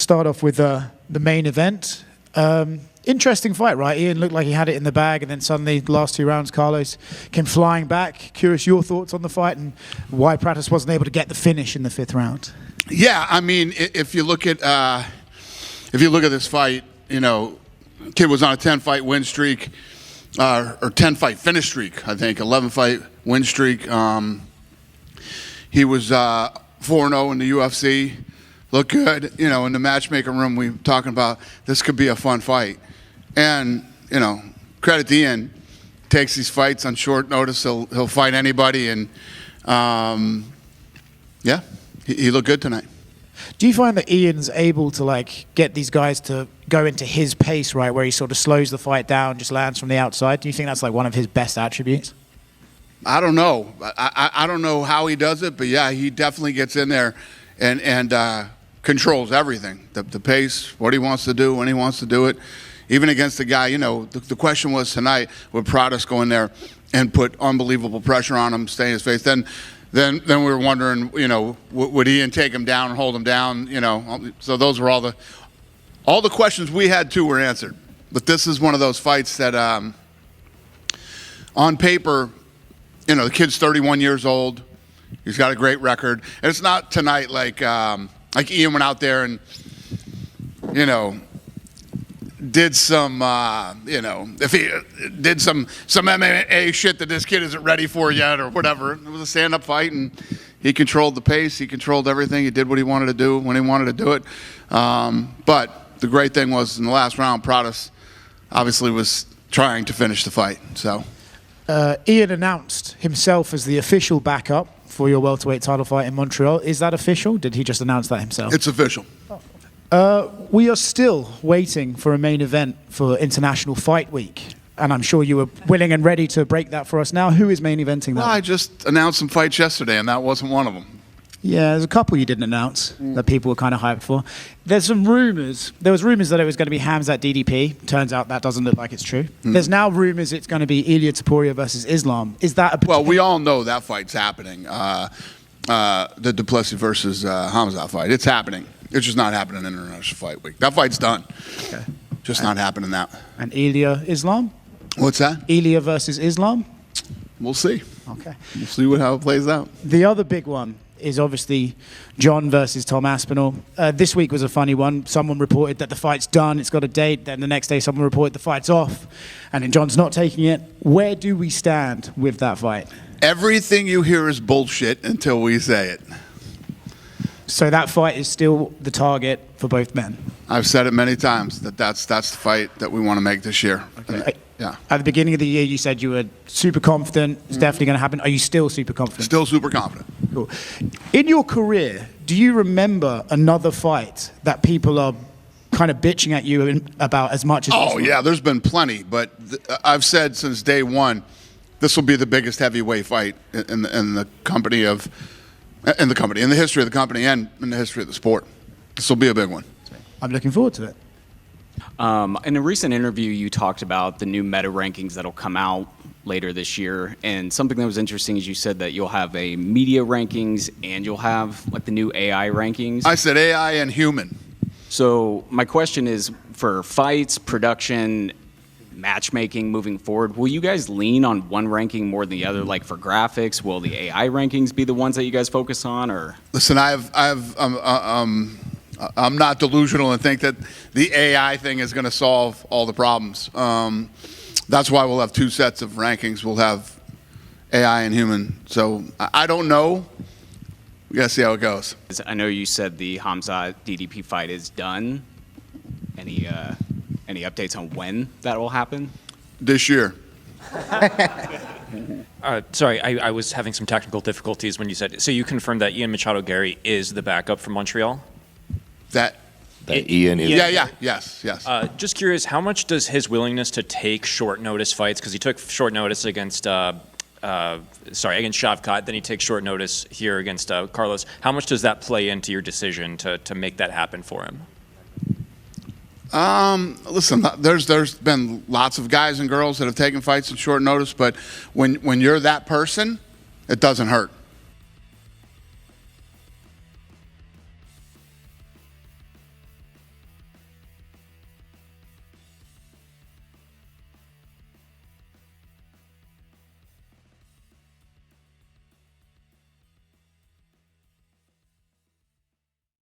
start off with the main event. Interesting fight, right? Ian looked like he had it in the bag, and then suddenly, the last 2 rounds, Carlos came flying back. Curious your thoughts on the fight and why Pratis wasn't able to get the finish in the 5th round. Yeah, I mean, if you look at this fight, you know, kid was on a 10-fight win streak, or 10-fight finish streak, I think, 11-fight win streak. He was 4-0 in the UFC. Looked good, you know, in the matchmaking room. We were talking about this could be a fun fight. And, you know, credit to Ian, takes these fights on short notice. He'll fight anybody. And, yeah, he looked good tonight. Do you find that Ian's able to, like, get these guys to go into his pace, right, where he sort of slows the fight down, just lands from the outside? Do you think that's, like, one of his best attributes? I don't know. I don't know how he does it, but, yeah, he definitely gets in there and controls everything. The pace, what he wants to do, when he wants to do it. Even against the guy, you know, the question was tonight, would Pratis go in there and put unbelievable pressure on him, stay in his face? Then we were wondering, you know, would Ian take him down and hold him down? You know, so those were all the questions we had too were answered. But this is one of those fights that, on paper, you know, the kid's 31 years old. He's got a great record, and it's not tonight like Ian went out there and, you know, did some, you know, if he did some MMA shit that this kid isn't ready for yet or whatever. It was a stand-up fight, and he controlled the pace. He controlled everything. He did what he wanted to do when he wanted to do it. But the great thing was in the last round, Pratis obviously was trying to finish the fight. So Ian announced himself as the official backup for your welterweight title fight in Montreal. Is that official? Did he just announce that himself? It's official. We are still waiting for a main event for International Fight Week, and I'm sure you were willing and ready to break that for us now. Who is main eventing that? Well, I just announced some fights yesterday, and that wasn't one of them. Yeah, there's a couple you didn't announce that people were kind of hyped for. There's some rumors. There was rumors that it was going to be Khamzat DDP. Turns out that doesn't look like it's true. There's now rumors it's going to be Ilia Topuria versus Islam. Is that a well? We all know that fight's happening. The Plessis versus Khamzat fight. It's happening. It's just not happening in International Fight Week. That fight's done. Okay. Just not happening that. And Ilia Islam? What's that? Ilia versus Islam? We'll see. Okay. We'll see how it plays out. The other big one is obviously Jon versus Tom Aspinall. This week was a funny one. Someone reported that the fight's done, it's got a date. Then the next day someone reported the fight's off, and then Jon's not taking it. Where do we stand with that fight? Everything you hear is bullshit until we say it. So that fight is still the target for both men? I've said it many times that's the fight that we want to make this year. Okay. Yeah. At the beginning of the year, you said you were super confident. It's definitely going to happen. Are you still super confident? Still super confident. Cool. In your career, do you remember another fight that people are kind of bitching at you about as much as this one? Yeah, there's been plenty, but I've said since day one, this will be the biggest heavyweight fight in the company of, in the history of the company and in the history of the sport. This will be a big one. I'm looking forward to it. In a recent interview, you talked about the new meta rankings that'll come out later this year, and something that was interesting is you said that you'll have a media rankings and you'll have like the new AI rankings. I said AI and human. So my question is, for fights, production, matchmaking moving forward, will you guys lean on one ranking more than the other? Like for graphics, will the AI rankings be the ones that you guys focus on, or? Listen, I'm not delusional and think that the AI thing is going to solve all the problems. That's why we'll have two sets of rankings. We'll have AI and human. So I don't know. We got to see how it goes. I know you said the Khamzat DDP fight is done. Any updates on when that will happen? This year. Sorry, I was having some technical difficulties when you said, so you confirmed that Ian Machado Gary is the backup from Montreal? That Ian is. Yes. Just curious, how much does his willingness to take short notice fights, because he took short notice against Shavkat, then he takes short notice here against Carlos. How much does that play into your decision to make that happen for him? Listen, there's been lots of guys and girls that have taken fights in short notice, but when you're that person, it doesn't hurt.